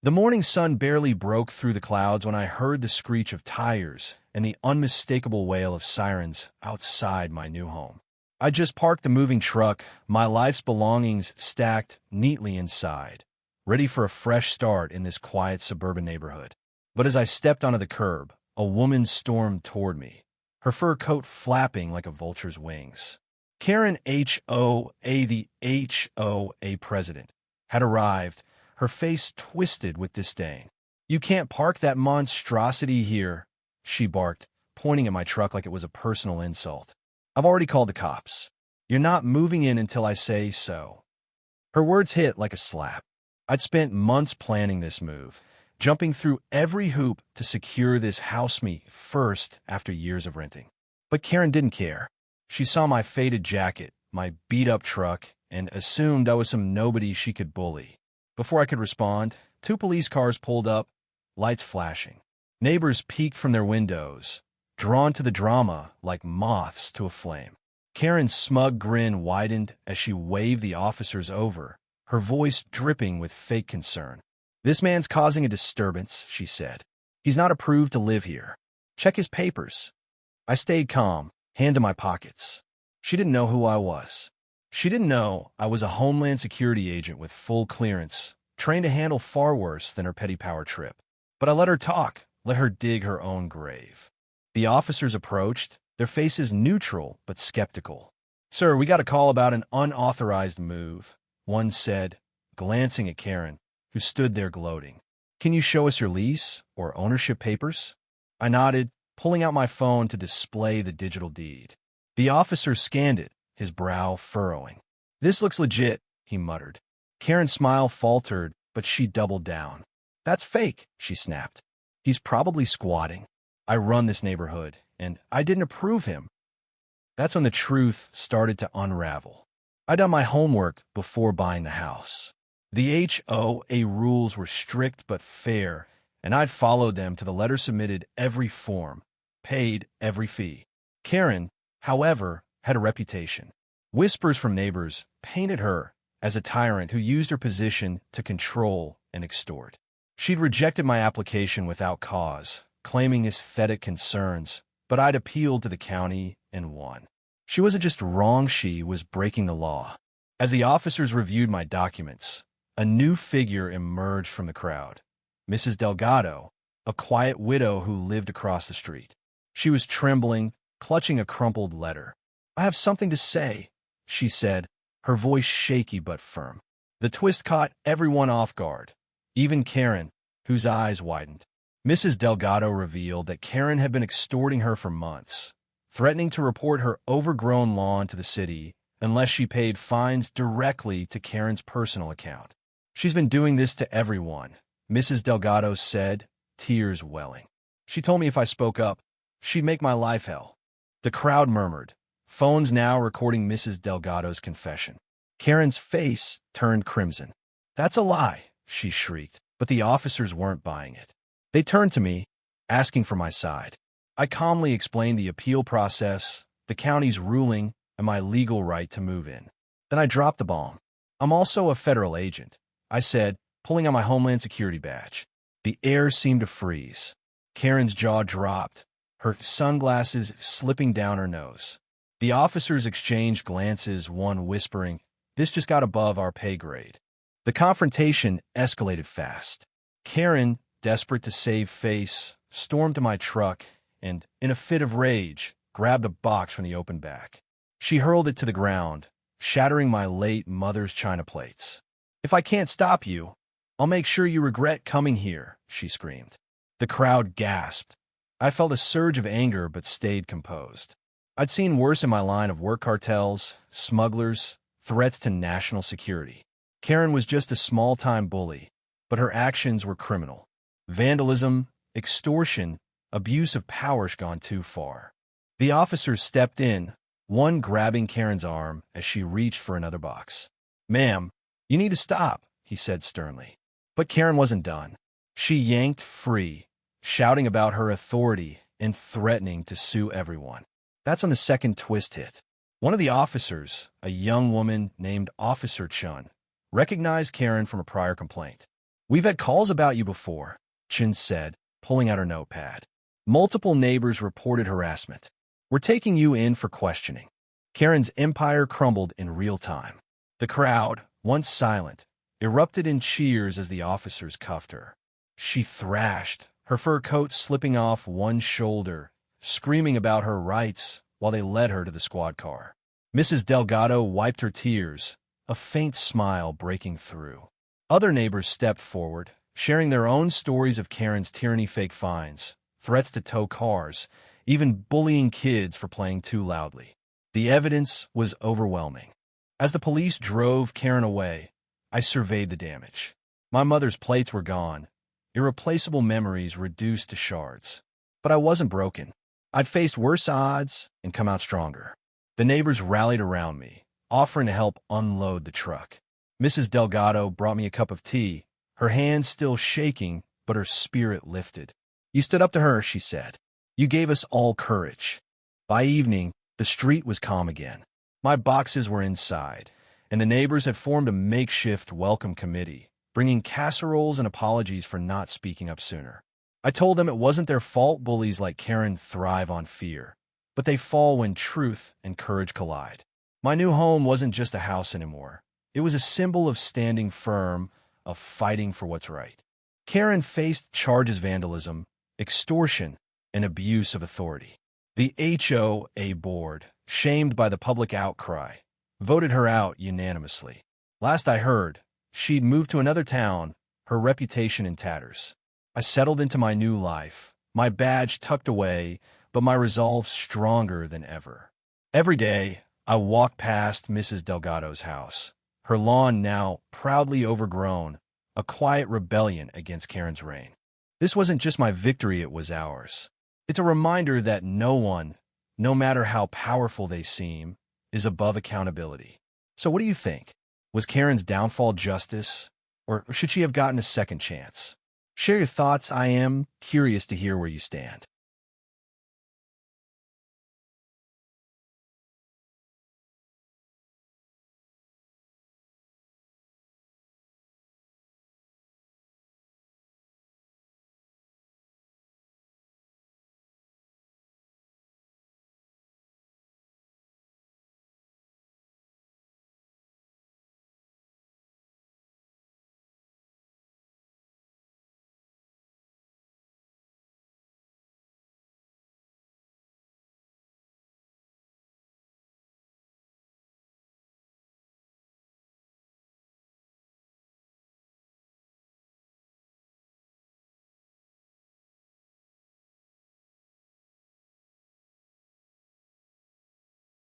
The morning sun barely broke through the clouds when I heard the screech of tires and the unmistakable wail of sirens outside my new home. I just parked the moving truck, my life's belongings stacked neatly inside, ready for a fresh start in this quiet suburban neighborhood. But as I stepped onto the curb, a woman stormed toward me, her fur coat flapping like a vulture's wings. Karen HOA, the HOA president, had arrived, her face twisted with disdain. "You can't park that monstrosity here," she barked, pointing at my truck like it was a personal insult. "I've already called the cops. You're not moving in until I say so." Her words hit like a slap. I'd spent months planning this move, jumping through every hoop to secure this house me first after years of renting. But Karen didn't care. She saw my faded jacket, my beat-up truck, and assumed I was some nobody she could bully. Before I could respond, 2 police cars pulled up, lights flashing. Neighbors peeked from their windows, drawn to the drama like moths to a flame. Karen's smug grin widened as she waved the officers over, her voice dripping with fake concern. "This man's causing a disturbance," she said. "He's not approved to live here. Check his papers." I stayed calm, hand in my pockets. She didn't know who I was. She didn't know I was a Homeland Security agent with full clearance, trained to handle far worse than her petty power trip. But I let her talk, let her dig her own grave. The officers approached, their faces neutral but skeptical. "Sir, we got a call about an unauthorized move," one said, glancing at Karen, who stood there gloating. "Can you show us your lease or ownership papers?" I nodded, pulling out my phone to display the digital deed. The officer scanned it, his brow furrowing. "This looks legit," he muttered. Karen's smile faltered, but she doubled down. "That's fake," she snapped. "He's probably squatting. I run this neighborhood, and I didn't approve him." That's when the truth started to unravel. I'd done my homework before buying the house. The HOA rules were strict but fair, and I'd followed them to the letter, submitted every form, paid every fee. Karen, however, had a reputation. Whispers from neighbors painted her as a tyrant who used her position to control and extort. She'd rejected my application without cause, claiming aesthetic concerns, but I'd appealed to the county and won. She wasn't just wrong, she was breaking the law. As the officers reviewed my documents, a new figure emerged from the crowd. Mrs. Delgado, a quiet widow who lived across the street. She was trembling, clutching a crumpled letter. "I have something to say," she said, her voice shaky but firm. The twist caught everyone off guard, even Karen, whose eyes widened. Mrs. Delgado revealed that Karen had been extorting her for months, threatening to report her overgrown lawn to the city unless she paid fines directly to Karen's personal account. "She's been doing this to everyone," Mrs. Delgado said, tears welling. "She told me if I spoke up, she'd make my life hell." The crowd murmured, phones now recording Mrs. Delgado's confession. Karen's face turned crimson. "That's a lie," she shrieked, but the officers weren't buying it. They turned to me, asking for my side. I calmly explained the appeal process, the county's ruling, and my legal right to move in. Then I dropped the bomb. "I'm also a federal agent," I said, pulling out my Homeland Security badge. The air seemed to freeze. Karen's jaw dropped, her sunglasses slipping down her nose. The officers exchanged glances, one whispering, "This just got above our pay grade." The confrontation escalated fast. Karen, desperate to save face, stormed to my truck and, in a fit of rage, grabbed a box from the open back. She hurled it to the ground, shattering my late mother's china plates. "If I can't stop you, I'll make sure you regret coming here," she screamed. The crowd gasped. I felt a surge of anger but stayed composed. I'd seen worse in my line of work: cartels, smugglers, threats to national security. Karen was just a small-time bully, but her actions were criminal. Vandalism, extortion, abuse of power's gone too far. The officers stepped in, one grabbing Karen's arm as she reached for another box. "Ma'am, you need to stop," he said sternly. But Karen wasn't done. She yanked free, shouting about her authority and threatening to sue everyone. That's when the second twist hit. One of the officers, a young woman named Officer Chun, recognized Karen from a prior complaint. "We've had calls about you before," Chin said, pulling out her notepad. "Multiple neighbors reported harassment. We're taking you in for questioning." Karen's empire crumbled in real time. The crowd, once silent, erupted in cheers as the officers cuffed her. She thrashed, her fur coat slipping off one shoulder, screaming about her rights while they led her to the squad car. Mrs. Delgado wiped her tears, a faint smile breaking through. Other neighbors stepped forward, sharing their own stories of Karen's tyranny, fake fines, threats to tow cars, even bullying kids for playing too loudly. The evidence was overwhelming. As the police drove Karen away, I surveyed the damage. My mother's plates were gone, irreplaceable memories reduced to shards. But I wasn't broken. I'd faced worse odds and come out stronger. The neighbors rallied around me, offering to help unload the truck. Mrs. Delgado brought me a cup of tea, her hands still shaking, but her spirit lifted. "You stood up to her," she said. "You gave us all courage." By evening, the street was calm again. My boxes were inside, and the neighbors had formed a makeshift welcome committee, bringing casseroles and apologies for not speaking up sooner. I told them it wasn't their fault bullies like Karen thrive on fear, but they fall when truth and courage collide. My new home wasn't just a house anymore. It was a symbol of standing firm, of fighting for what's right. Karen faced charges of vandalism, extortion, and abuse of authority. The HOA board, shamed by the public outcry, voted her out unanimously. Last I heard, she'd moved to another town, her reputation in tatters. I settled into my new life, my badge tucked away, but my resolve stronger than ever. Every day, I walked past Mrs. Delgado's house, her lawn now proudly overgrown, a quiet rebellion against Karen's reign. This wasn't just my victory, it was ours. It's a reminder that no one, no matter how powerful they seem, is above accountability. So what do you think? Was Karen's downfall justice, or should she have gotten a second chance? Share your thoughts. I am curious to hear where you stand.